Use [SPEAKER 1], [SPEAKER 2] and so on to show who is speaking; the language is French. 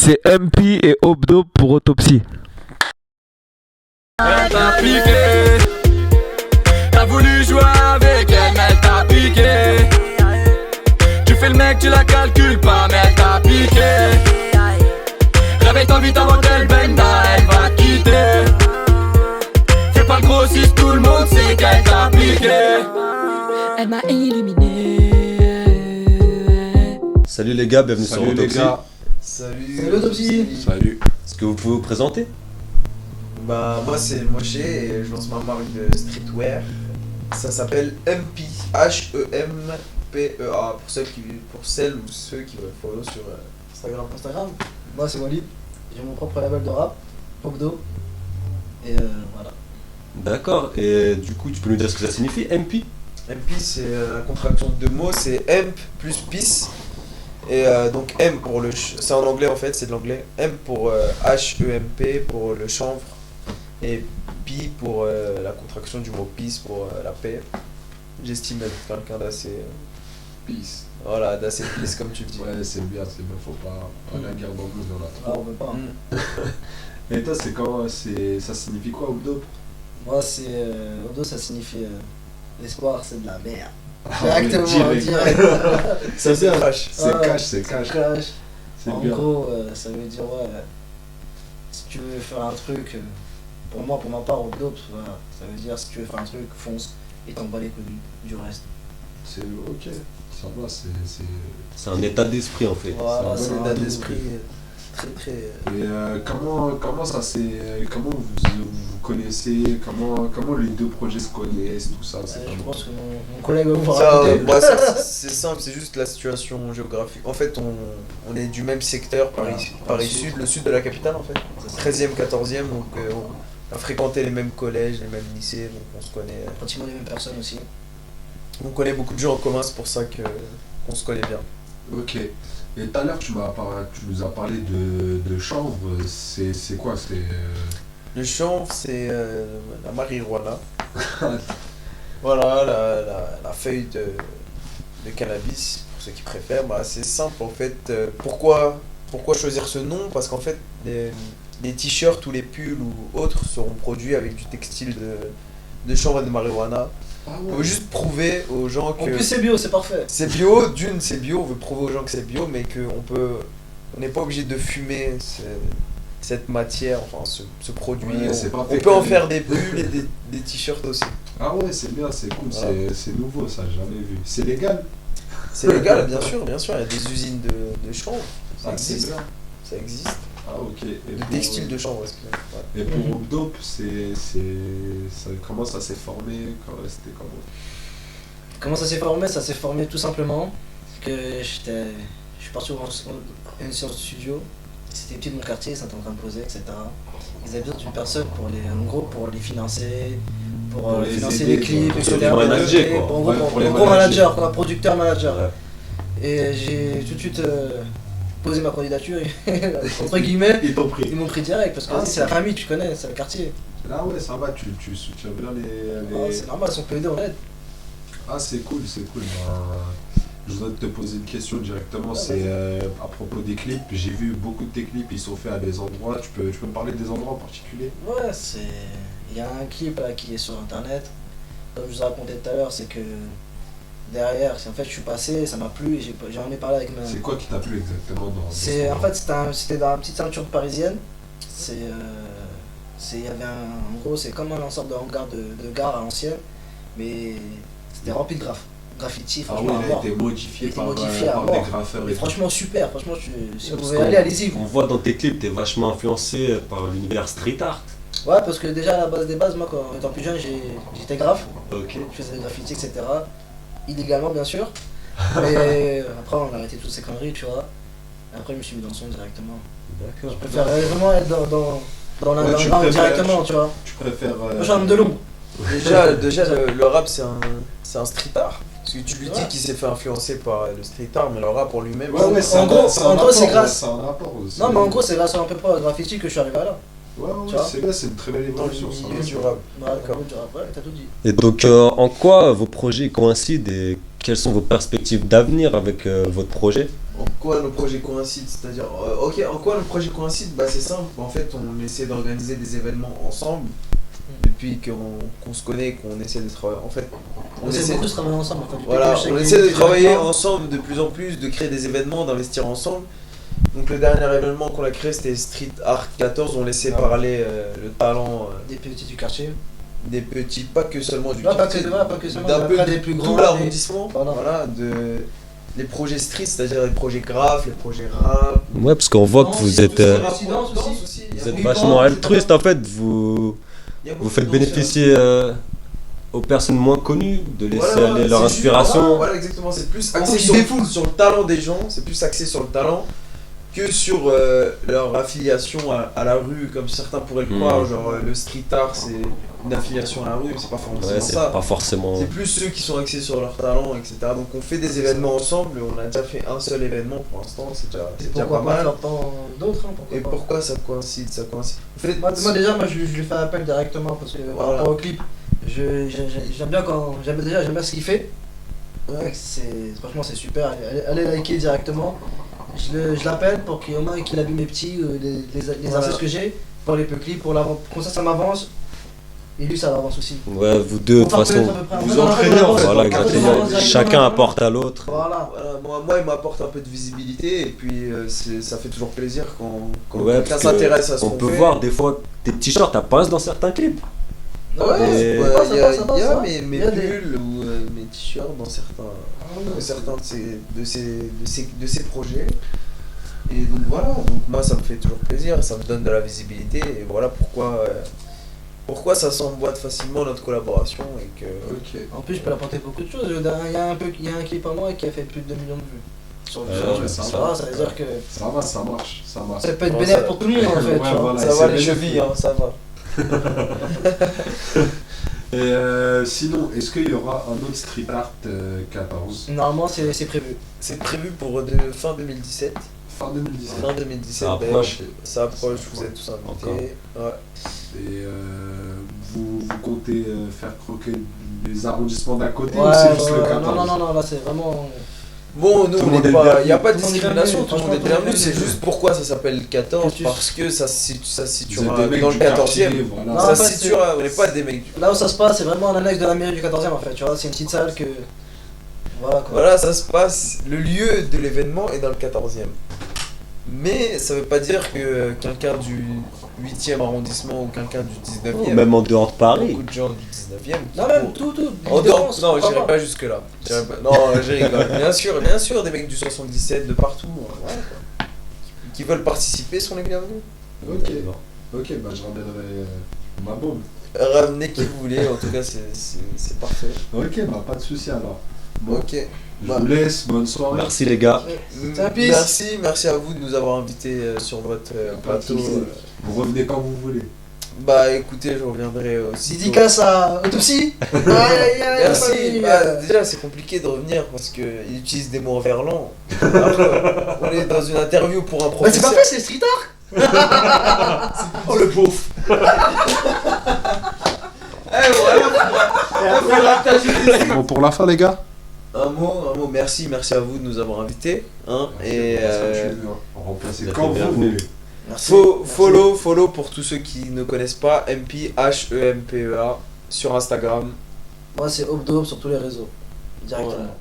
[SPEAKER 1] C'est MP et Obdo pour Autopsie.
[SPEAKER 2] Elle t'a piqué, t'as voulu jouer avec elle, mais elle t'a piqué. Tu fais le mec, tu la calcules pas, mais elle t'a piqué. Réveille-toi vite avant qu'elle benda, elle va quitter. Fais pas le grossiste, tout le monde sait qu'elle t'a piqué.
[SPEAKER 3] Elle m'a illuminé.
[SPEAKER 4] Salut les gars, bienvenue sur
[SPEAKER 5] Salut les
[SPEAKER 4] Autopsie.
[SPEAKER 5] gars.
[SPEAKER 6] Salut Autopsie.
[SPEAKER 5] Salut.
[SPEAKER 4] Est-ce que vous pouvez vous présenter?
[SPEAKER 6] Bah moi c'est Moshe et je lance ma marque de streetwear. Ça s'appelle MP, H-E-M-P-E-A pour celles ou ceux qui veulent follow sur Instagram.
[SPEAKER 7] Moi c'est Walid, j'ai mon propre label de rap, Obdo. Et voilà.
[SPEAKER 4] D'accord, et du coup tu peux nous dire ce que ça signifie, MP?
[SPEAKER 6] MP c'est la contraction de deux mots, c'est Hemp plus Peace. Et donc M pour le c'est en anglais en fait, c'est de l'anglais. M pour H-E-M-P pour le chanvre. Et P pour la contraction du mot peace pour la paix. J'estime être quelqu'un d'assez.
[SPEAKER 5] Peace.
[SPEAKER 6] Voilà, d'assez peace comme tu le dis.
[SPEAKER 5] Ouais, c'est bien, faut pas la guerre dans le monde, on a
[SPEAKER 7] Ah,
[SPEAKER 5] trop.
[SPEAKER 7] on veut pas.
[SPEAKER 5] Et toi, c'est comment, ça signifie quoi, Obdo?
[SPEAKER 7] Moi c'est. Obdo ça signifie l'espoir c'est de la merde.
[SPEAKER 5] Ah,
[SPEAKER 7] Directement, direct.
[SPEAKER 6] Ça c'est crash.
[SPEAKER 5] C'est
[SPEAKER 7] Ah,
[SPEAKER 5] cash, c'est cash.
[SPEAKER 7] Crash.
[SPEAKER 5] C'est
[SPEAKER 7] En
[SPEAKER 5] bien.
[SPEAKER 7] gros, ça veut dire si tu veux faire un truc, pour moi, pour ma part, Obdo, voilà, ça veut dire si tu veux faire un truc, fonce et t'en bats les couilles du reste.
[SPEAKER 5] C'est ok, ça va, c'est...
[SPEAKER 4] C'est un état d'esprit en fait.
[SPEAKER 7] Voilà,
[SPEAKER 5] c'est
[SPEAKER 6] C'est
[SPEAKER 5] un
[SPEAKER 6] une
[SPEAKER 5] bon
[SPEAKER 6] date
[SPEAKER 5] ado,
[SPEAKER 6] d'esprit très très.
[SPEAKER 5] Et comment ça s'est... Comment vous connaissez, comment les deux projets se connaissent, tout ça, c'est
[SPEAKER 7] Je
[SPEAKER 5] comment?
[SPEAKER 7] pense que mon collègue va vous
[SPEAKER 6] Ça,
[SPEAKER 7] raconter.
[SPEAKER 6] moi, c'est simple, c'est juste la situation géographique. En fait, on est du même secteur, Paris Sud, le sud de la capitale en fait. 13e, 14e, donc on a fréquenté les mêmes collèges, les mêmes lycées, donc on se connaît.
[SPEAKER 7] Pratiquement les mêmes personnes aussi.
[SPEAKER 6] On connaît beaucoup de gens en commun, c'est pour ça qu'on se connaît bien.
[SPEAKER 5] Ok. Et tout à l'heure, tu nous as parlé de chanvre, c'est quoi? C'est...
[SPEAKER 6] Le chanvre, c'est la marijuana. Voilà, la feuille de cannabis, pour ceux qui préfèrent. Bah, c'est simple en fait. Pourquoi choisir ce nom? Parce qu'en fait, les t-shirts ou les pulls ou autres seront produits avec du textile de chanvre et de marijuana.
[SPEAKER 5] Ah
[SPEAKER 6] On veut juste prouver aux gens
[SPEAKER 7] En
[SPEAKER 6] que
[SPEAKER 7] plus, c'est bio, c'est parfait.
[SPEAKER 6] c'est bio, c'est bio, on veut prouver aux gens que c'est bio, mais on n'est pas obligé de fumer cette matière, enfin ce produit.
[SPEAKER 5] Ouais, c'est pas
[SPEAKER 6] On
[SPEAKER 5] fait
[SPEAKER 6] peut en
[SPEAKER 5] que-
[SPEAKER 6] faire des pulls et des t-shirts aussi.
[SPEAKER 5] Ah ouais, c'est bien, c'est cool,
[SPEAKER 6] Voilà.
[SPEAKER 5] c'est nouveau, ça, j'ai jamais vu. C'est légal?
[SPEAKER 6] C'est légal, bien sûr, il y a des usines de chanvre, ça
[SPEAKER 5] Ah, c'est
[SPEAKER 6] existe.
[SPEAKER 5] bien.
[SPEAKER 6] Ça existe.
[SPEAKER 5] Ah ok. Et
[SPEAKER 6] De textile de chanvre, excusez-moi. Ouais.
[SPEAKER 5] Et pour Obdope, comment ça s'est formé? C'était comment?
[SPEAKER 7] Comment ça s'est formé? Ça s'est formé tout simplement que je suis parti voir une séance de studio. C'était petit de mon quartier, ça était en train de poser, etc. Ils avaient besoin d'une personne pour les financer, pour
[SPEAKER 5] Pour les
[SPEAKER 7] financer
[SPEAKER 5] aider,
[SPEAKER 7] les clips,
[SPEAKER 5] quoi.
[SPEAKER 7] etc.
[SPEAKER 4] Pour les manager, quoi.
[SPEAKER 7] En
[SPEAKER 5] Ouais,
[SPEAKER 7] gros,
[SPEAKER 5] pour les
[SPEAKER 7] en gros
[SPEAKER 5] manager.
[SPEAKER 7] manager, quoi, producteur manager.
[SPEAKER 4] Ouais.
[SPEAKER 7] Et j'ai tout de suite posé ma candidature, entre guillemets.
[SPEAKER 5] Ils t'ont pris.
[SPEAKER 7] Ils m'ont pris direct parce que
[SPEAKER 5] Ah,
[SPEAKER 7] vas-y, c'est la famille, tu connais, c'est le quartier.
[SPEAKER 5] Ah ouais, ça va, tu soutiens bien
[SPEAKER 7] Ah, c'est normal, si on peut aider, on aide.
[SPEAKER 5] Ah c'est cool, c'est cool. Je voudrais te poser une question directement, c'est à propos des clips. J'ai vu beaucoup de tes clips, ils sont faits à des endroits. Tu peux me parler des endroits en particulier?
[SPEAKER 7] Ouais, il y a un clip là, qui est sur internet. Comme je vous ai raconté tout à l'heure, c'est que derrière, en fait, je suis passé, ça m'a plu et j'en ai parlé avec ma.
[SPEAKER 5] C'est quoi qui t'a plu exactement dans
[SPEAKER 7] En fait, c'était dans la petite ceinture parisienne. Il y avait en gros, c'est comme un sorte de hangar de gare à l'ancienne, mais c'était rempli de graffiti.
[SPEAKER 5] Ah oui,
[SPEAKER 7] Franchement, à
[SPEAKER 5] il a
[SPEAKER 7] mort.
[SPEAKER 5] été modifié
[SPEAKER 7] Il a été
[SPEAKER 5] par,
[SPEAKER 7] modifié à
[SPEAKER 5] par
[SPEAKER 7] mort.
[SPEAKER 5] des graffeurs
[SPEAKER 7] Et
[SPEAKER 5] et
[SPEAKER 7] franchement, super. Franchement, si vous
[SPEAKER 4] Parce
[SPEAKER 7] pouvez
[SPEAKER 4] qu'on-
[SPEAKER 7] aller, allez-y.
[SPEAKER 4] On voit dans tes clips, t'es vachement influencé par l'univers street art.
[SPEAKER 7] Ouais, parce que déjà, à la base des bases, moi, quand étant plus jeune, j'étais graphe.
[SPEAKER 4] Ok.
[SPEAKER 7] Je faisais des graffitis, etc. Illégalement, bien sûr. Et après, on a arrêté toutes ces conneries, tu vois. Après, je me suis mis dans le son directement.
[SPEAKER 4] D'accord.
[SPEAKER 7] Je préfère vraiment être dans
[SPEAKER 5] Ouais, tu
[SPEAKER 7] l'underground
[SPEAKER 5] préfères-
[SPEAKER 7] directement, tu vois.
[SPEAKER 5] Tu préfères...
[SPEAKER 7] Moi, je suis un homme de l'ombre.
[SPEAKER 6] Déjà le rap, c'est un street art. Parce que tu lui dis
[SPEAKER 7] Ouais.
[SPEAKER 6] qu'il s'est fait influencer par le street art, mais le rap pour lui-même.
[SPEAKER 5] Ouais, ouais,
[SPEAKER 7] En gros, c'est grâce-
[SPEAKER 5] C'est un rapport aussi.
[SPEAKER 7] Non, mais en gros, c'est grâce à un peu pas graffiti que je suis arrivé à là.
[SPEAKER 5] Ouais,
[SPEAKER 7] Tu vois.
[SPEAKER 5] c'est bien, c'est une très belle
[SPEAKER 6] dans le
[SPEAKER 5] évolution. ça.
[SPEAKER 6] milieu du rap.
[SPEAKER 7] Ouais,
[SPEAKER 6] D'accord.
[SPEAKER 7] ouais, t'as tout dit.
[SPEAKER 4] Et donc, en quoi vos projets coïncident et quelles sont vos perspectives d'avenir avec votre projet?
[SPEAKER 6] En quoi nos projets coïncident? C'est-à-dire, ok, en quoi nos projets coïncident? Bah c'est simple, en fait on essaie d'organiser des événements ensemble depuis qu'on se connaît, qu'on essaie de travailler. En fait,
[SPEAKER 7] On essaie beaucoup de travailler ensemble en fait.
[SPEAKER 6] voilà,
[SPEAKER 7] Depuis que
[SPEAKER 6] on
[SPEAKER 7] chaque
[SPEAKER 6] essaie de travailler
[SPEAKER 7] événement,
[SPEAKER 6] ensemble de plus en plus, de créer des événements, d'investir ensemble. Donc le dernier événement qu'on a créé c'était Street Art 14, on laissait parler le talent
[SPEAKER 7] des petits du quartier.
[SPEAKER 6] des petits, pas que seulement du
[SPEAKER 7] Non, pas
[SPEAKER 6] quartier,
[SPEAKER 7] que, pas que seulement,
[SPEAKER 6] d'un
[SPEAKER 7] mais
[SPEAKER 6] peu
[SPEAKER 7] après
[SPEAKER 6] de
[SPEAKER 7] des plus
[SPEAKER 6] tout
[SPEAKER 7] grands,
[SPEAKER 6] l'arrondissement,
[SPEAKER 7] Voilà.
[SPEAKER 6] voilà, les projets street, c'est-à-dire les projets graphes, les projets rap.
[SPEAKER 8] Ouais, parce qu'on voit que vous êtes,
[SPEAKER 7] Silence aussi.
[SPEAKER 8] vous êtes
[SPEAKER 7] Oui,
[SPEAKER 8] vachement
[SPEAKER 7] bon,
[SPEAKER 8] altruiste en fait. Vous faites bénéficier aux personnes moins connues de laisser aller leur inspiration.
[SPEAKER 6] Voilà, exactement, c'est plus
[SPEAKER 7] Pour
[SPEAKER 6] axé
[SPEAKER 7] qu'ils
[SPEAKER 6] sur,
[SPEAKER 7] défoulent.
[SPEAKER 6] sur le talent des gens, c'est plus axé sur le talent que sur leur affiliation à la rue, comme certains pourraient le croire, genre le street art c'est une affiliation à la rue, c'est pas forcément
[SPEAKER 8] Ouais, c'est
[SPEAKER 6] ça.
[SPEAKER 8] pas forcément.
[SPEAKER 6] C'est plus ceux qui sont axés sur leur talent, etc. Donc on fait des événements ensemble, on a déjà fait un seul événement pour l'instant, c'est déjà pas
[SPEAKER 7] Pourquoi pas
[SPEAKER 6] mal.
[SPEAKER 7] faire tant d'autres hein, pourquoi
[SPEAKER 6] Et
[SPEAKER 7] pas.
[SPEAKER 6] pourquoi ça coïncide? Ça coïncide. En fait,
[SPEAKER 7] Moi déjà, je lui fais appel directement parce que par
[SPEAKER 6] Voilà.
[SPEAKER 7] rapport au clip, j'aime bien j'aime bien ce qu'il fait. Ouais, franchement c'est super. Allez liker directement. Je l'appelle pour qu'au moins qu'il a vu mes petits, les
[SPEAKER 6] Voilà.
[SPEAKER 7] artistes que j'ai, pour les peu clips, pour l'avant. Comme ça m'avance. Et lui ça avance aussi.
[SPEAKER 8] Ouais, vous deux de toute façon.
[SPEAKER 6] vous entraînez, en fait.
[SPEAKER 8] Voilà,
[SPEAKER 6] en
[SPEAKER 8] exactement.
[SPEAKER 6] fait,
[SPEAKER 8] Chacun apporte à l'autre.
[SPEAKER 7] Voilà.
[SPEAKER 6] Voilà, moi il m'apporte un peu de visibilité et puis ça fait toujours plaisir quand
[SPEAKER 8] Ouais,
[SPEAKER 6] quelqu'un
[SPEAKER 8] parce que
[SPEAKER 6] s'intéresse à ce
[SPEAKER 8] on
[SPEAKER 6] qu'on
[SPEAKER 8] peut
[SPEAKER 6] fait.
[SPEAKER 8] voir des fois tes t-shirts apparaissent dans certains clips.
[SPEAKER 6] Ouais,
[SPEAKER 8] Et-
[SPEAKER 6] ouais,
[SPEAKER 7] Ça
[SPEAKER 6] il y a,
[SPEAKER 7] passe, ça passe,
[SPEAKER 6] il y a
[SPEAKER 7] ça.
[SPEAKER 6] mes
[SPEAKER 7] Il y a des-
[SPEAKER 6] pulls ou mes t-shirts dans certains de ces projets. Et donc voilà, donc moi ça me fait toujours plaisir, ça me donne de la visibilité et voilà pourquoi ça s'emboîte facilement notre collaboration et que...
[SPEAKER 5] Ok.
[SPEAKER 7] En plus je peux apporter beaucoup de choses. Il y a un clip à moi qui a fait plus de 2 millions de vues. Sur le
[SPEAKER 8] Ouais,
[SPEAKER 7] ça,
[SPEAKER 5] ça
[SPEAKER 7] va, ça veut dire que
[SPEAKER 5] Ça va, ça marche, ça marche.
[SPEAKER 7] ça peut être
[SPEAKER 6] Bon,
[SPEAKER 7] bénéfique
[SPEAKER 6] ça-
[SPEAKER 7] pour tout le monde en fait.
[SPEAKER 5] Ouais,
[SPEAKER 7] tu vois.
[SPEAKER 5] voilà.
[SPEAKER 6] Ça
[SPEAKER 5] c'est
[SPEAKER 6] va les
[SPEAKER 5] bénéfique.
[SPEAKER 6] chevilles, hein, ça va.
[SPEAKER 5] Et sinon, est-ce qu'il y aura un autre street art 14
[SPEAKER 7] Normalement c'est prévu.
[SPEAKER 6] C'est prévu pour fin 2017.
[SPEAKER 5] fin 2017?
[SPEAKER 6] Fin 2017,
[SPEAKER 8] Ça approche.
[SPEAKER 6] ça approche, vous êtes tous invités. Ouais.
[SPEAKER 5] Et vous comptez faire croquer les arrondissements d'à côté ou
[SPEAKER 7] Ouais,
[SPEAKER 5] c'est juste le
[SPEAKER 7] ouais,
[SPEAKER 5] 14?
[SPEAKER 7] non, là c'est vraiment.
[SPEAKER 6] Bon, nous,
[SPEAKER 5] Tout le
[SPEAKER 6] on
[SPEAKER 5] monde
[SPEAKER 6] n'est
[SPEAKER 5] est
[SPEAKER 6] pas.
[SPEAKER 5] bienvenu.
[SPEAKER 6] Il n'y a pas de
[SPEAKER 7] Tout le monde est
[SPEAKER 6] discrimination,
[SPEAKER 7] bienvenu,
[SPEAKER 6] tout le monde est
[SPEAKER 7] franchement,
[SPEAKER 6] bienvenu.
[SPEAKER 7] tout le monde
[SPEAKER 6] C'est
[SPEAKER 7] est
[SPEAKER 6] juste pourquoi ça s'appelle 14
[SPEAKER 7] Que tu-
[SPEAKER 6] parce que ça se
[SPEAKER 5] Vous êtes
[SPEAKER 6] situera
[SPEAKER 5] des mecs
[SPEAKER 6] dans
[SPEAKER 5] du
[SPEAKER 6] le 14e.
[SPEAKER 5] quartier,
[SPEAKER 7] Non,
[SPEAKER 5] voilà.
[SPEAKER 6] Ça
[SPEAKER 7] en
[SPEAKER 6] se
[SPEAKER 7] fait,
[SPEAKER 6] situera, on n'est pas des mecs.
[SPEAKER 7] Là où ça se passe, c'est vraiment en annexe de la mairie du 14e en fait. Tu vois, c'est une petite salle que. Voilà quoi.
[SPEAKER 6] Voilà, ça se passe. Le lieu de l'événement est dans le 14e. Mais ça veut pas dire que quelqu'un du 8e arrondissement ou quelqu'un du 19e.
[SPEAKER 8] Même en dehors de Paris.
[SPEAKER 6] Beaucoup de gens du 19e.
[SPEAKER 7] Non, même tout.
[SPEAKER 6] En dehors, non,
[SPEAKER 7] j'irai
[SPEAKER 6] j'irai pas jusque-là. Non, je rigole. Bien sûr, des mecs du 77 de partout. Ouais, quoi. Qui veulent participer sont les bienvenus.
[SPEAKER 5] Ok, bah je ramènerai ma bombe.
[SPEAKER 6] Ramenez qui vous voulez, en tout cas, c'est parfait.
[SPEAKER 5] Ok, bah pas de soucis alors. Bon,
[SPEAKER 6] Ok.
[SPEAKER 5] je vous laisse, bonne soirée.
[SPEAKER 8] Merci les gars.
[SPEAKER 7] C'est un pisse.
[SPEAKER 6] Merci à vous de nous avoir invités sur votre
[SPEAKER 5] Pas de
[SPEAKER 6] plateau.
[SPEAKER 5] soucis. Vous revenez quand vous voulez.
[SPEAKER 6] Bah écoutez, je reviendrai aussi.
[SPEAKER 7] Dédicace à Autopsie.
[SPEAKER 6] Merci. Bah, déjà, c'est compliqué de revenir parce qu'il utilise des mots en verlan. On est dans une interview pour un
[SPEAKER 7] Bah, c'est
[SPEAKER 6] professeur.
[SPEAKER 7] pas fait, c'est street art.
[SPEAKER 5] Oh le beauf. Bon, pour la fin, les gars.
[SPEAKER 6] Un mot, merci à vous de nous avoir invités. Hein, et
[SPEAKER 5] remplacez
[SPEAKER 8] vous êtes
[SPEAKER 5] quand
[SPEAKER 8] les
[SPEAKER 5] vous
[SPEAKER 8] bienvenus.
[SPEAKER 5] voulez.
[SPEAKER 7] Merci.
[SPEAKER 6] follow pour tous ceux qui ne connaissent pas MP HEMPEA sur Instagram.
[SPEAKER 7] Moi, c'est Obdo sur tous les réseaux. Directement.
[SPEAKER 6] Voilà.